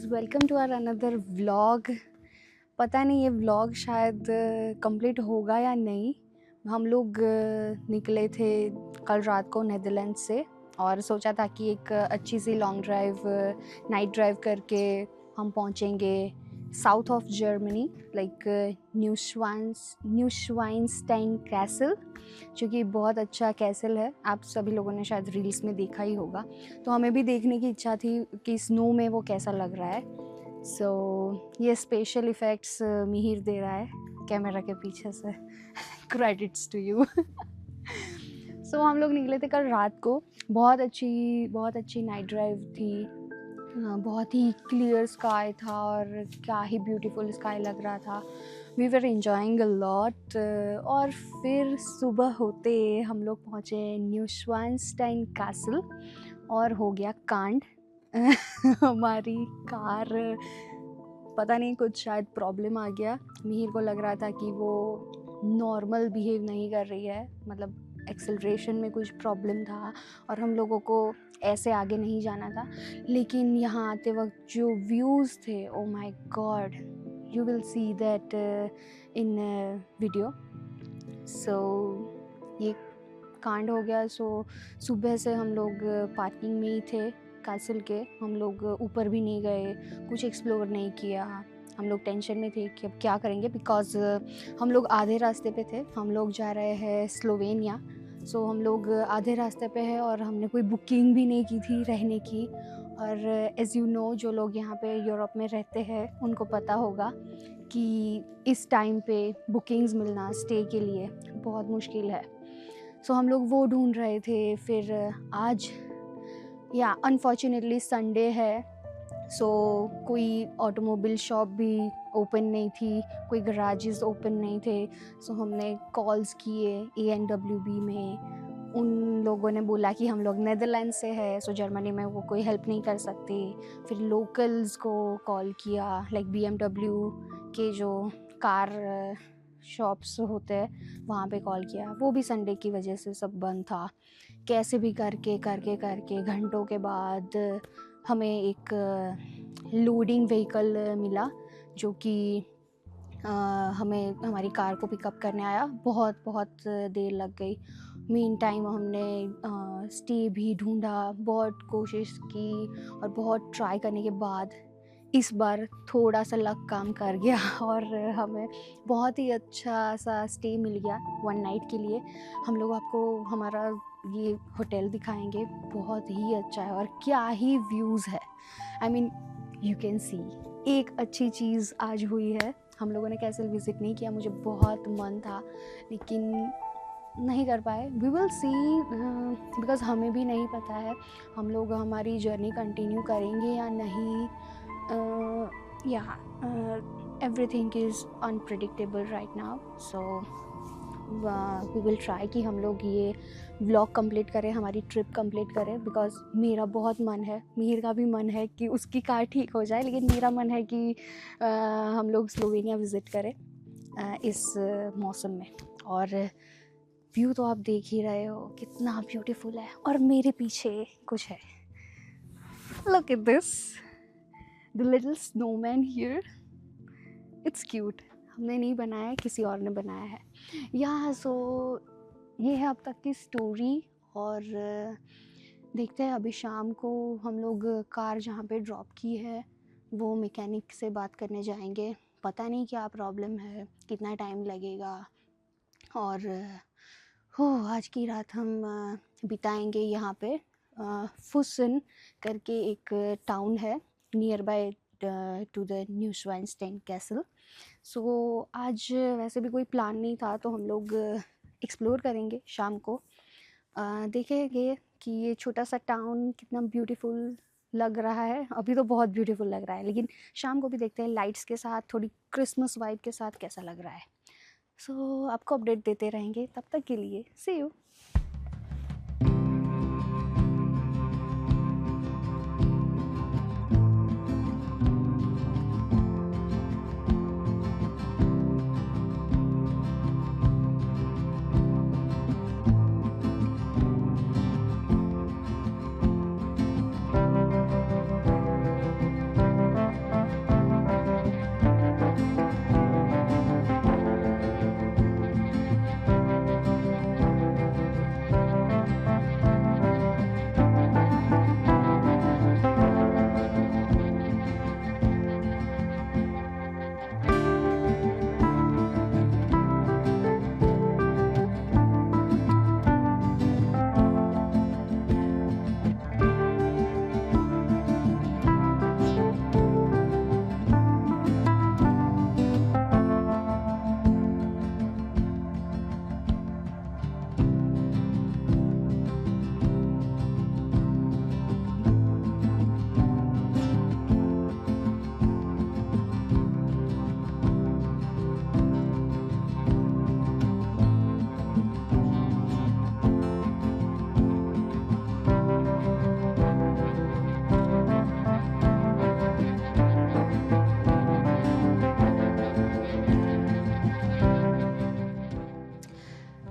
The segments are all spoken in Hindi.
Welcome to our another vlog. पता नहीं ये व्लॉग शायद कंप्लीट होगा या नहीं। हम लोग निकले थे कल रात को नीदरलैंड से और सोचा था कि एक अच्छी सी लॉन्ग ड्राइव नाइट ड्राइव करके हम पहुंचेंगे south of Germany, like Neuschwanstein castle, जो कि बहुत अच्छा कैसल है। आप सभी लोगों ने शायद रील्स में देखा ही होगा। तो हमें भी देखने की इच्छा थी कि स्नो में वो कैसा लग रहा है। ये स्पेशल इफ़ेक्ट्स मिहिर दे रहा है कैमरा के पीछे से। Credits to you. हम लोग निकले थे कल रात को। बहुत अच्छी नाइट ड्राइव थी। बहुत ही क्लियर स्काई था और क्या ही ब्यूटीफुल स्काई लग रहा था। We were enjoying a lot. और फिर सुबह होते हम लोग पहुँचे न्यूश्वाइनस्टाइन कैसल और हो गया कांड। हमारी कार पता नहीं कुछ शायद प्रॉब्लम आ गया। मिहिर को लग रहा था कि वो नॉर्मल बिहेव नहीं कर रही है, मतलब एक्सेलरेशन में कुछ प्रॉब्लम था और हम लोगों को ऐसे आगे नहीं जाना था। लेकिन यहाँ आते वक्त जो व्यूज़ थे, oh my God, you will see that in video. ये कांड हो गया। सुबह से हम लोग पार्किंग में ही थे कैसल के। हम लोग ऊपर भी नहीं गए, कुछ एक्सप्लोर नहीं किया। हम लोग टेंशन में थे कि अब क्या करेंगे, बिकॉज़ हम लोग आधे रास्ते पे थे। हम लोग जा रहे हैं स्लोवेनिया। हम लोग आधे रास्ते पे हैं और हमने कोई बुकिंग भी नहीं की थी रहने की। और एज़ यू नो, जो लोग यहाँ पे यूरोप में रहते हैं उनको पता होगा कि इस टाइम पे बुकिंग्स मिलना स्टे के लिए बहुत मुश्किल है। हम लोग वो ढूंढ रहे थे। फिर आज या अनफॉर्चुनेटली संडे है, कोई ऑटोमोबाइल शॉप भी ओपन नहीं थी, कोई गराजेस ओपन नहीं थे। हमने कॉल्स किए ANWB में। उन लोगों ने बोला कि हम लोग नीदरलैंड से है, जर्मनी में वो कोई हेल्प नहीं कर सकते। फिर लोकल्स को कॉल किया, लाइक BMW के जो कार शॉप्स होते हैं वहाँ पे कॉल किया। वो भी संडे की वजह से सब बंद था। कैसे भी करके घंटों के बाद हमें एक लोडिंग व्हीकल मिला, जो कि हमें हमारी कार को पिकअप करने आया। बहुत देर लग गई। मीन टाइम हमने स्टे भी ढूंढा, बहुत कोशिश की और बहुत ट्राई करने के बाद इस बार थोड़ा सा लक काम कर गया और हमें बहुत ही अच्छा सा स्टे मिल गया 1 नाइट के लिए। हम लोग आपको हमारा ये होटल दिखाएंगे, बहुत ही अच्छा है और क्या ही व्यूज़ है। I mean you can see. एक अच्छी चीज़ आज हुई है, हम लोगों ने कैसल विज़िट नहीं किया। मुझे बहुत मन था लेकिन नहीं कर पाए। वी विल सी, बिकॉज़ हमें भी नहीं पता है हम लोग हमारी जर्नी कंटिन्यू करेंगे या नहीं। Everything is unpredictable right now. We will try कि हम लोग ये व्लॉग कंप्लीट करें, हमारी ट्रिप कंप्लीट करें। बिकॉज़ मेरा बहुत मन है, मिहिर का भी मन है कि उसकी कार ठीक हो जाए, लेकिन मेरा मन है कि हम लोग स्लोवेनिया विज़िट करें इस मौसम में। और व्यू तो आप देख ही रहे हो कितना ब्यूटीफुल है। और मेरे पीछे कुछ है, look at this, the little snowman here, it's cute. हमने नहीं बनाया है, किसी और ने बनाया है। ये है अब तक की स्टोरी। और देखते हैं, अभी शाम को हम लोग कार जहाँ पे ड्रॉप की है वो मैकेनिक से बात करने जाएंगे। पता नहीं क्या प्रॉब्लम है, कितना टाइम लगेगा। और आज की रात हम बिताएंगे यहाँ पे फुसन करके एक टाउन है near by to the Neuschwanstein castle. आज वैसे भी कोई प्लान नहीं था, तो हम लोग एक्सप्लोर करेंगे शाम को। देखेंगे कि ये छोटा सा टाउन कितना ब्यूटीफुल लग रहा है। अभी तो बहुत ब्यूटीफुल लग रहा है, लेकिन शाम को भी देखते हैं लाइट्स के साथ, थोड़ी क्रिसमस वाइब के साथ कैसा लग रहा है। आपको अपडेट देते रहेंगे। तब तक के लिए सी यू।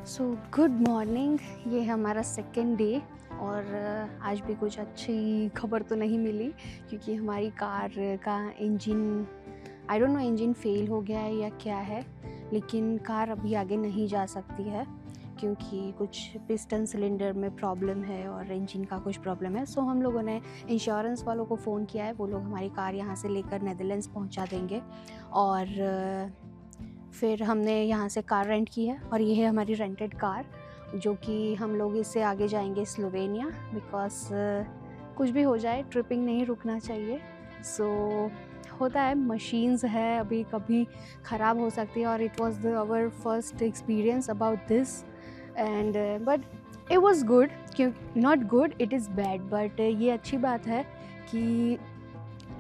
So good morning. ये है हमारा सेकेंड डे और आज भी कुछ अच्छी खबर तो नहीं मिली क्योंकि हमारी कार का engine, I don't know engine fail हो गया है या क्या है, लेकिन कार अभी आगे नहीं जा सकती है क्योंकि कुछ पिस्टन सिलेंडर में प्रॉब्लम है और इंजन का कुछ प्रॉब्लम है। सो हम लोगों ने इंश्योरेंस वालों को फ़ोन किया है, वो लोग हमारी कार यहाँ से लेकर नेदरलैंड्स पहुँचा देंगे। और फिर हमने यहाँ से कार रेंट की है और ये है हमारी रेंटेड कार, जो कि हम लोग इससे आगे जाएंगे स्लोवेनिया, बिकॉज कुछ भी हो जाए ट्रिपिंग नहीं रुकना चाहिए। सो होता है, मशीन्स है, अभी कभी ख़राब हो सकती है और it was our first experience about this and but it was good, क्यों not good, it is bad, but ये अच्छी बात है कि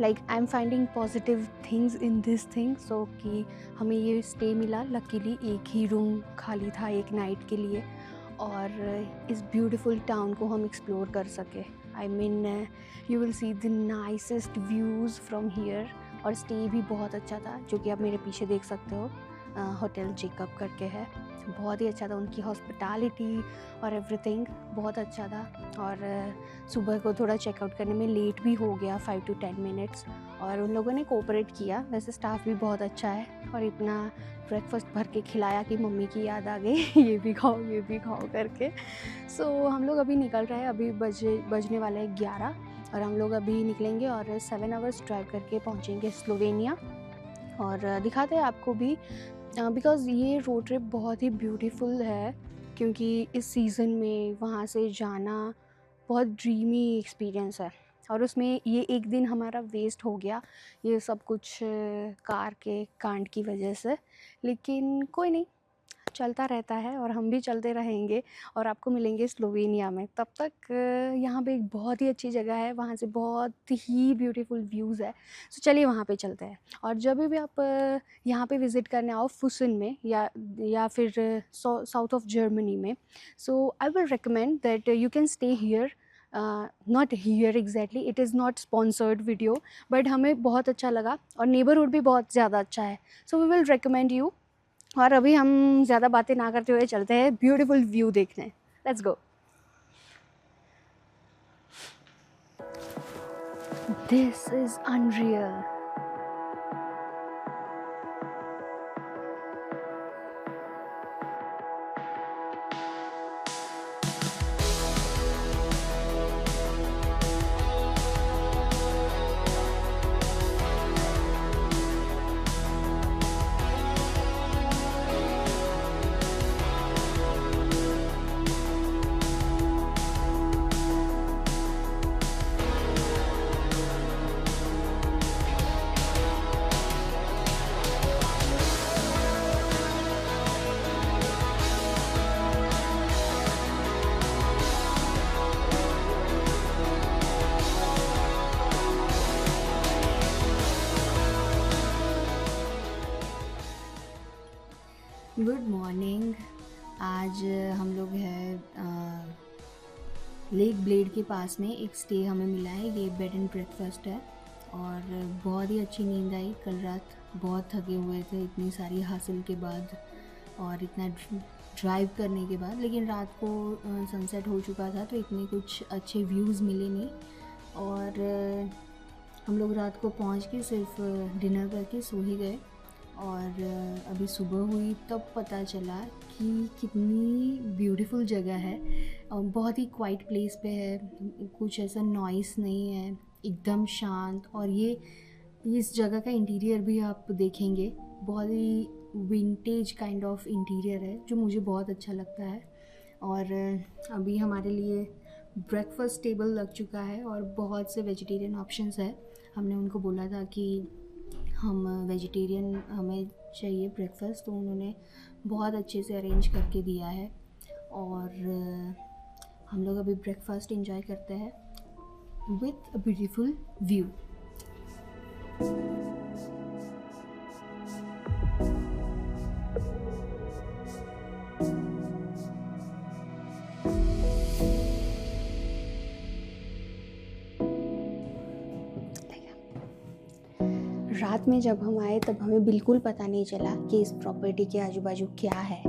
like I am finding positive things in this thing. So कि हमें ये स्टे मिला, लकीली एक ही रूम खाली था एक नाइट के लिए और इस ब्यूटीफुल टाउन को हम एक्सप्लोर कर सके। I mean you will see the nicest views from here. और स्टे भी बहुत अच्छा था, जो कि आप मेरे पीछे देख सकते हो, होटल जेकब करके है, बहुत ही अच्छा था। उनकी हॉस्पिटैलिटी और एवरीथिंग बहुत अच्छा था। और सुबह को थोड़ा चेकआउट करने में लेट भी हो गया 5 to 10 मिनट्स, और उन लोगों ने कोऑपरेट किया। वैसे स्टाफ भी बहुत अच्छा है और इतना ब्रेकफास्ट भर के खिलाया कि मम्मी की याद आ गई ये भी खाओ करके। सो हम लोग अभी निकल रहे हैं, अभी बजने वाले हैं 11 और हम लोग अभी निकलेंगे और 7 आवर्स ड्राइव करके पहुँचेंगे स्लोवेनिया। और दिखाते हैं आपको भी, बिकॉज़ ये रोड ट्रिप बहुत ही ब्यूटीफुल है क्योंकि इस सीज़न में वहाँ से जाना बहुत ड्रीमी एक्सपीरियंस है। और उसमें ये एक दिन हमारा वेस्ट हो गया, ये सब कुछ कार के कांड की वजह से, लेकिन कोई नहीं, चलता रहता है और हम भी चलते रहेंगे और आपको मिलेंगे स्लोवेनिया में। तब तक यहाँ पे एक बहुत ही अच्छी जगह है, वहाँ से बहुत ही ब्यूटीफुल व्यूज़ है। सो चलिए वहाँ पे चलते हैं। और जब भी आप यहाँ पे विज़िट करने आओ फुसन में या फिर साउथ ऑफ जर्मनी में, so I will recommend that you can stay here, not here exactly, it is not sponsored video, but हमें बहुत अच्छा लगा और नेबरहुड भी बहुत ज़्यादा अच्छा है। So we will recommend you. और अभी हम ज़्यादा बातें ना करते हुए चलते हैं ब्यूटीफुल व्यू देखने। Let's go. This is unreal. Good morning. आज हम लोग हैं लेक ब्लेड के पास में, एक स्टे हमें मिला है, ये बेड एंड ब्रेकफास्ट है और बहुत ही अच्छी नींद आई। कल रात बहुत थके हुए थे इतनी सारी हासिल के बाद और इतना ड्राइव करने के बाद, लेकिन रात को सनसेट हो चुका था तो इतने कुछ अच्छे व्यूज़ मिले नहीं। और हम लोग रात को पहुंच के सिर्फ डिनर करके सो ही गए और अभी सुबह हुई तब पता चला कि कितनी ब्यूटीफुल जगह है। बहुत ही क्वाइट प्लेस पे है, कुछ ऐसा नॉइस नहीं है, एकदम शांत। और ये इस जगह का इंटीरियर भी आप देखेंगे, बहुत ही विंटेज काइंड ऑफ इंटीरियर है जो मुझे बहुत अच्छा लगता है। और अभी हमारे लिए ब्रेकफास्ट टेबल लग चुका है और बहुत से वेजिटेरियन ऑप्शंस है। हमने उनको बोला था कि हम वेजिटेरियन हमें चाहिए ब्रेकफास्ट, तो उन्होंने बहुत अच्छे से अरेंज करके दिया है। और हम लोग अभी ब्रेकफास्ट एंजॉय करते हैं विथ अ ब्यूटीफुल व्यू। रात में जब हम आए तब हमें बिल्कुल पता नहीं चला कि इस प्रॉपर्टी के आजू बाजू क्या है,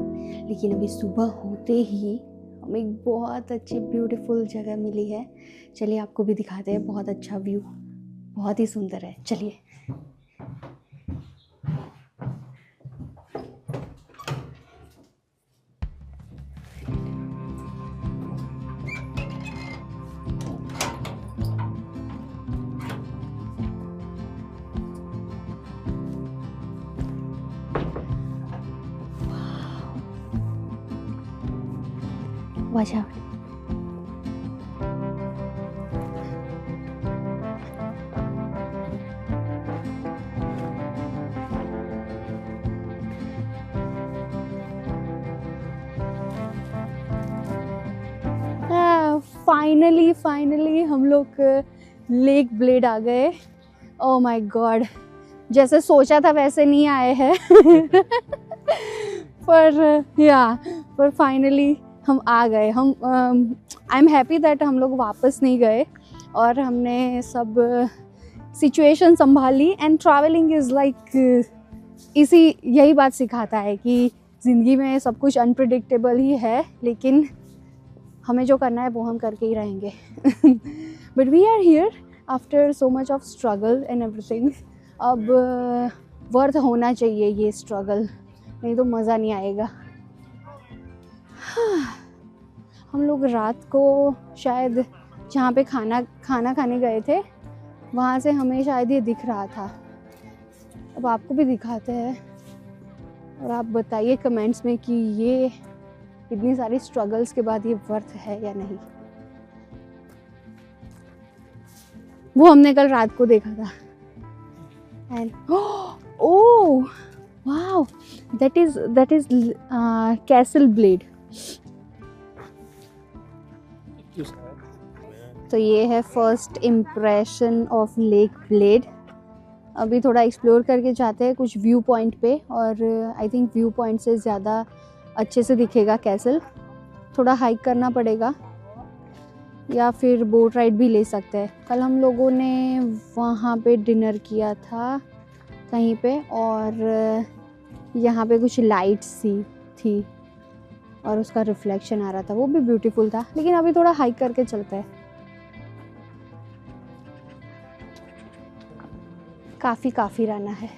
लेकिन अभी सुबह होते ही हमें एक बहुत अच्छी ब्यूटीफुल जगह मिली है। चलिए आपको भी दिखाते हैं, बहुत अच्छा व्यू, बहुत ही सुंदर है। चलिए। Watch out. फाइनली हम लोग लेक ब्लेड आ गए। ओह माय गॉड, जैसे सोचा था वैसे नहीं आए हैं पर फाइनली हम आ गए। आई एम हैप्पी दैट हम लोग वापस नहीं गए और हमने सब सिचुएशन संभाली। एंड ट्रैवलिंग इज़ लाइक यही बात सिखाता है कि ज़िंदगी में सब कुछ अनप्रिडिक्टेबल ही है, लेकिन हमें जो करना है वो हम करके ही रहेंगे। But we are here after so much of struggle and everything. अब वर्थ होना चाहिए ये स्ट्रगल, नहीं तो मज़ा नहीं आएगा। हम लोग रात को शायद जहाँ पे खाना खाने गए थे वहाँ से हमें शायद ये दिख रहा था। अब आपको भी दिखाते हैं और आप बताइए कमेंट्स में कि ये इतनी सारी स्ट्रगल्स के बाद ये वर्थ है या नहीं। वो हमने कल रात को देखा था। And oh wow, that is castle blade. तो ये है first impression of lake blade. अभी थोड़ा एक्सप्लोर करके जाते हैं कुछ व्यू पॉइंट पे, और आई थिंक व्यू पॉइंट से ज़्यादा अच्छे से दिखेगा कैसल। थोड़ा हाइक करना पड़ेगा या फिर बोट राइड भी ले सकते हैं। कल हम लोगों ने वहाँ पे डिनर किया था कहीं पे, और यहाँ पे कुछ लाइट्स सी थी और उसका रिफ्लेक्शन आ रहा था, वो भी ब्यूटीफुल था। लेकिन अभी थोड़ा हाइक करके चलते हैं। काफ़ी रहना है।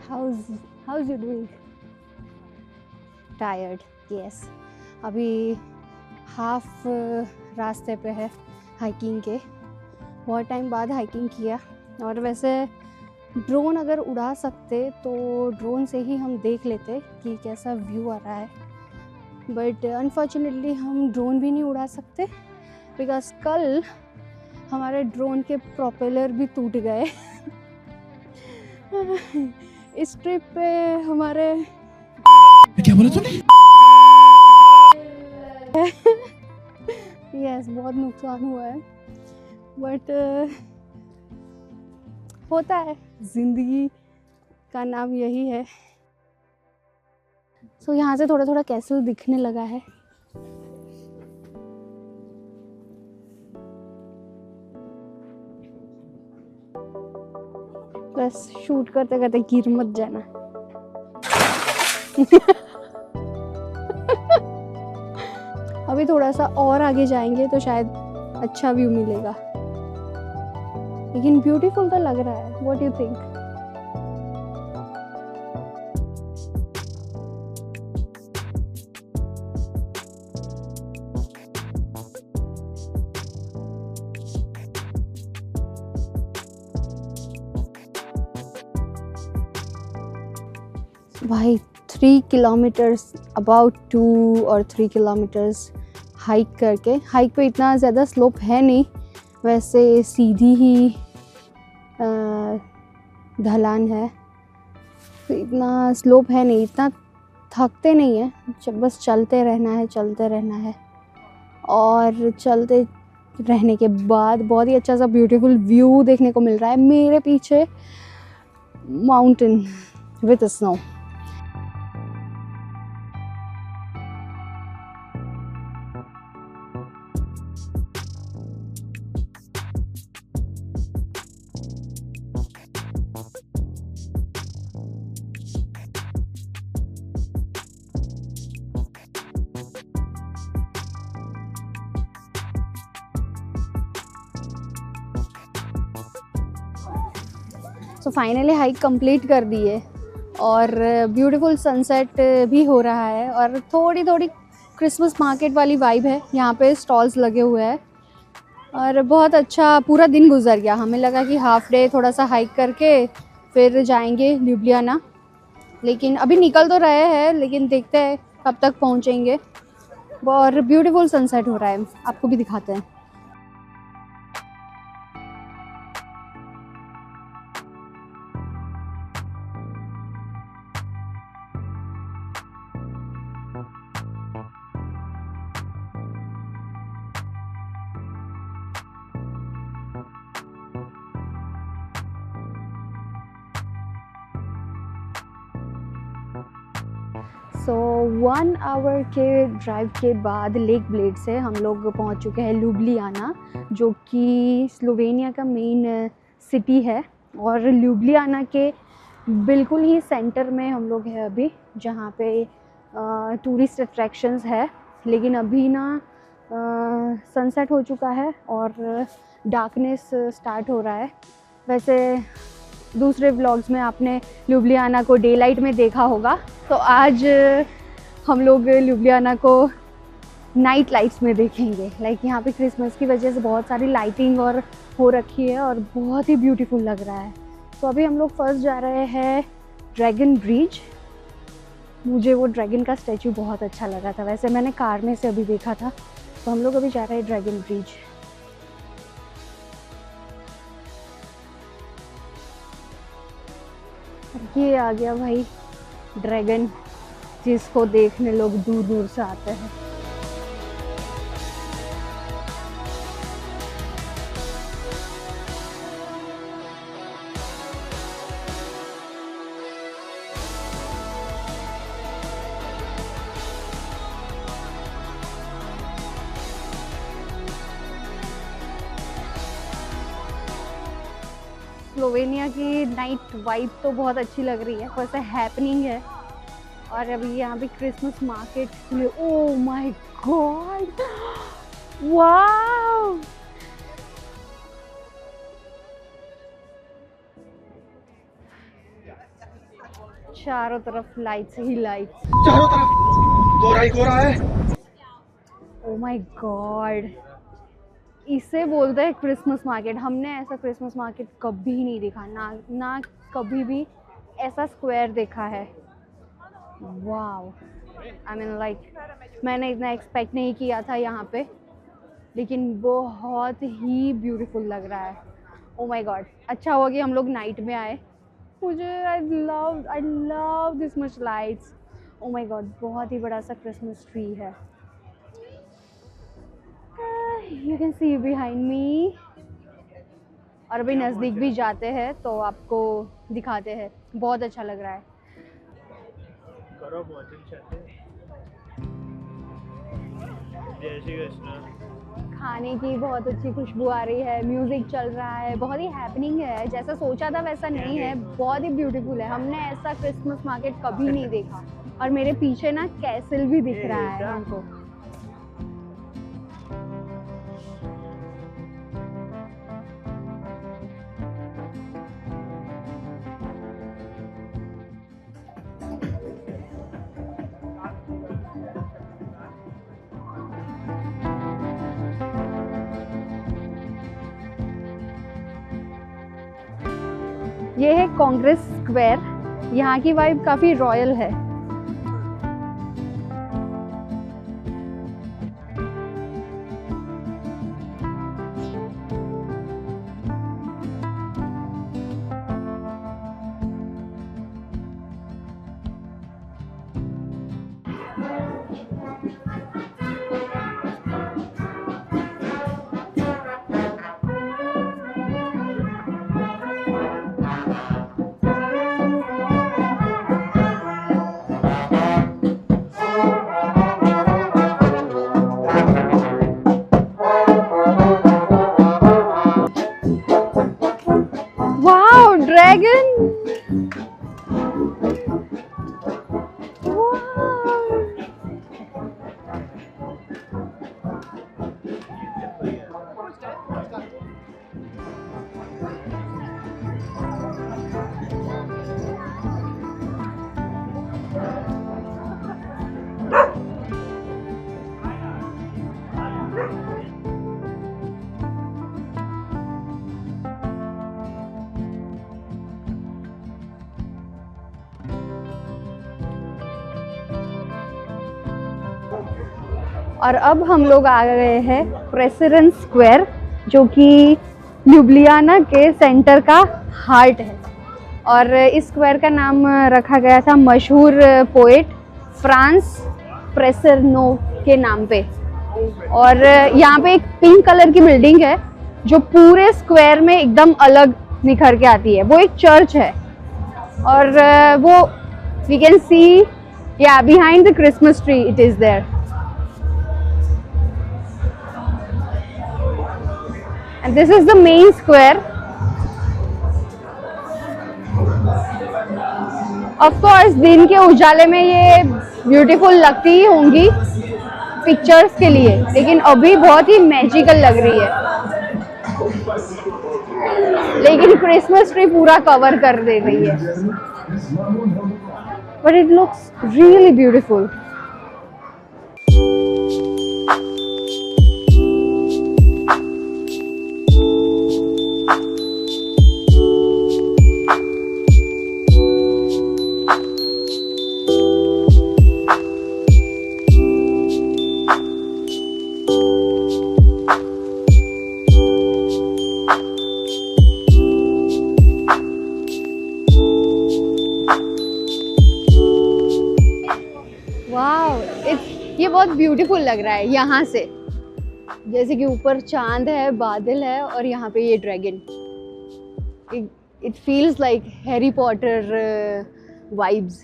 How's you doing? Tired? Yes. अभी हाफ रास्ते पे है हाइकिंग के। बहुत टाइम बाद हाइकिंग किया, और वैसे ड्रोन अगर उड़ा सकते तो ड्रोन से ही हम देख लेते कि कैसा व्यू आ रहा है। बट अनफॉर्चुनेटली हम ड्रोन भी नहीं उड़ा सकते, बिकॉज कल हमारे ड्रोन के प्रोपेलर भी टूट गए। इस ट्रिप पे हमारे क्या बोला तूने? यस, बहुत नुकसान हुआ है, बट होता है, जिंदगी का नाम यही है। सो यहाँ से थोड़ा थोड़ा कैसल दिखने लगा है। बस शूट करते करते गिर मत जाना। अभी थोड़ा सा और आगे जाएंगे तो शायद अच्छा व्यू मिलेगा, लेकिन ब्यूटीफुल तो लग रहा है। What you think? भाई 3 किलोमीटर्स, अबाउट 2 और 3 किलोमीटर्स हाइक करके, हाइक पे इतना ज़्यादा स्लोप है नहीं, वैसे सीधी ही ढलान है, तो इतना स्लोप है नहीं, इतना थकते नहीं है। बस चलते रहना है और चलते रहने के बाद बहुत ही अच्छा सा ब्यूटीफुल व्यू देखने को मिल रहा है। मेरे पीछे mountain with snow. So finally hike complete कर दी है और ब्यूटीफुल सनसेट भी हो रहा है और थोड़ी थोड़ी क्रिसमस मार्केट वाली वाइब है। यहाँ पे स्टॉल्स लगे हुए हैं और बहुत अच्छा पूरा दिन गुजर गया। हमें लगा कि हाफ डे थोड़ा सा हाइक करके फिर जाएंगे ल्यूब्लियाना, लेकिन अभी निकल तो रहे हैं, लेकिन देखते हैं कब तक पहुँचेंगे। और ब्यूटीफुल सनसेट हो रहा है, आपको भी दिखाते हैं। सो 1 आवर के ड्राइव के बाद लेक ब्लेड से हम लोग पहुंच चुके हैं ल्यूब्लियाना, जो कि स्लोवेनिया का मेन सिटी है। और ल्यूब्लियाना के बिल्कुल ही सेंटर में हम लोग हैं अभी, जहाँ पे टूरिस्ट अट्रैक्शंस है। लेकिन अभी ना सनसेट हो चुका है और डार्कनेस स्टार्ट हो रहा है। वैसे दूसरे व्लॉग्स में आपने ल्यूब्लियाना को डे लाइट में देखा होगा, तो आज हम लोग ल्यूब्लियाना को नाइट लाइट्स में देखेंगे। लाइक यहाँ पे क्रिसमस की वजह से बहुत सारी लाइटिंग और हो रखी है और बहुत ही ब्यूटीफुल लग रहा है। तो अभी हम लोग फर्स्ट जा रहे हैं ड्रैगन ब्रिज। मुझे वो ड्रैगन का स्टैचू बहुत अच्छा लगा था, वैसे मैंने कार में से अभी देखा था। तो हम लोग अभी जा रहे हैं ड्रैगन ब्रिज। ये आ गया भाई ड्रैगन, जिसको देखने लोग दूर दूर से आते हैं। स्लोवेनिया की नाइट वाइब तो बहुत अच्छी लग रही है, वैसे हैपनिंग है। और अभी यहाँ पे Christmas market, oh my god, wow! चारों तरफ लाइट्स ही लाइट्स, चारों तरफ कोहरा ही कोहरा है। ओह माय गॉड, इसे बोलते हैं क्रिसमस मार्केट। हमने ऐसा क्रिसमस मार्केट कभी नहीं देखा, ना कभी भी ऐसा स्क्वायर देखा है। वाव, आई मीन लाइक मैंने इतना एक्सपेक्ट नहीं किया था यहाँ पे, लेकिन बहुत ही ब्यूटीफुल लग रहा है। ओह माय गॉड, अच्छा हुआ कि हम लोग नाइट में आए। मुझे I love this much lights. Oh my God, बहुत ही बड़ा सा क्रिसमस ट्री है। You can see behind me। और अभी नज़दीक भी जाते हैं तो आपको दिखाते हैं, बहुत अच्छा लग रहा है। खाने की बहुत अच्छी खुशबू आ रही है, म्यूजिक चल रहा है, बहुत ही हैपनिंग है। जैसा सोचा था वैसा नहीं है, बहुत ही ब्यूटीफुल है। हमने ऐसा क्रिसमस मार्केट कभी नहीं देखा। और मेरे पीछे ना कैसल भी दिख रहा है हमको। ये है कांग्रेस स्क्वायर, यहाँ की वाइब काफ़ी रॉयल है। ड्रैगन, और अब हम लोग आ गए हैं प्रेसिडेंट स्क्वायर, जो कि ल्यूब्लियाना के सेंटर का हार्ट है। और इस स्क्वायर का नाम रखा गया था मशहूर पोएट फ्रांस प्रेसरनो के नाम पे। और यहाँ पे एक पिंक कलर की बिल्डिंग है जो पूरे स्क्वायर में एकदम अलग निखर के आती है, वो एक चर्च है। और वो वी कैन सी या behind the Christmas tree it is there. And this is the main square. Of course दिन के उजाले में ये ब्यूटीफुल लगती ही होंगी पिक्चर्स के लिए, लेकिन अभी बहुत ही मैजिकल लग रही है। लेकिन क्रिसमस ट्री पूरा कवर कर दे रही है, but it looks really beautiful. ये बहुत ब्यूटीफुल लग रहा है यहाँ से, जैसे कि ऊपर चांद है, बादल है और यहाँ पे ये dragon. It feels like Harry Potter vibes,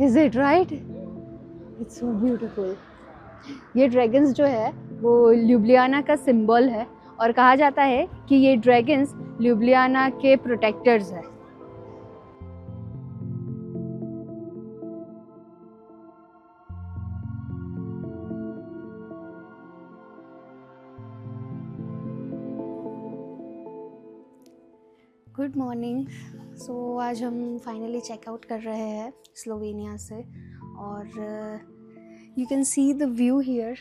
is it right? It's so beautiful. ये ड्रैगन्स जो है वो ल्यूब्लियाना का सिंबल है और कहा जाता है कि ये ड्रैगन्स ल्यूब्लियाना के प्रोटेक्टर्स हैं। Good morning. सो आज हम फाइनली चेकआउट कर रहे हैं स्लोवेनिया से और you can see the view here,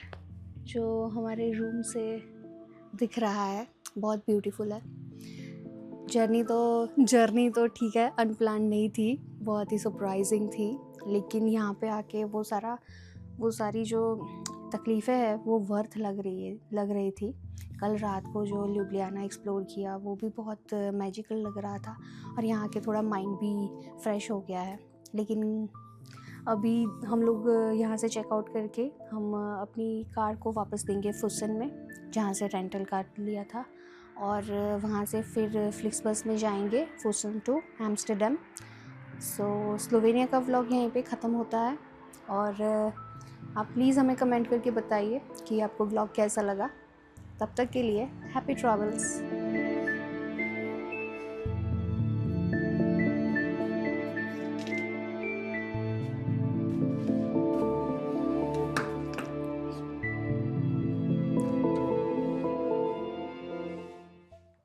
जो हमारे रूम से दिख रहा है, बहुत ब्यूटीफुल है। जर्नी तो ठीक है, अनप्लान नहीं थी, बहुत ही सरप्राइजिंग थी, लेकिन यहाँ पे आके वो सारी जो तकलीफ़ें हैं वो वर्थ लग रही थी। कल रात को जो ल्यूब्लियाना एक्सप्लोर किया वो भी बहुत मैजिकल लग रहा था और यहाँ के थोड़ा माइंड भी फ्रेश हो गया है। लेकिन अभी हम लोग यहाँ से चेकआउट करके हम अपनी कार को वापस देंगे फुसन में, जहाँ से रेंटल कार लिया था, और वहाँ से फिर फ्लिक्सबस में जाएंगे Phusan to Amsterdam. So Slovenia का व्लॉग यहीं पे ख़त्म होता है और आप प्लीज़ हमें कमेंट करके बताइए कि आपको व्लॉग कैसा लगा। तब तक के लिए हैप्पी ट्रैवल्स।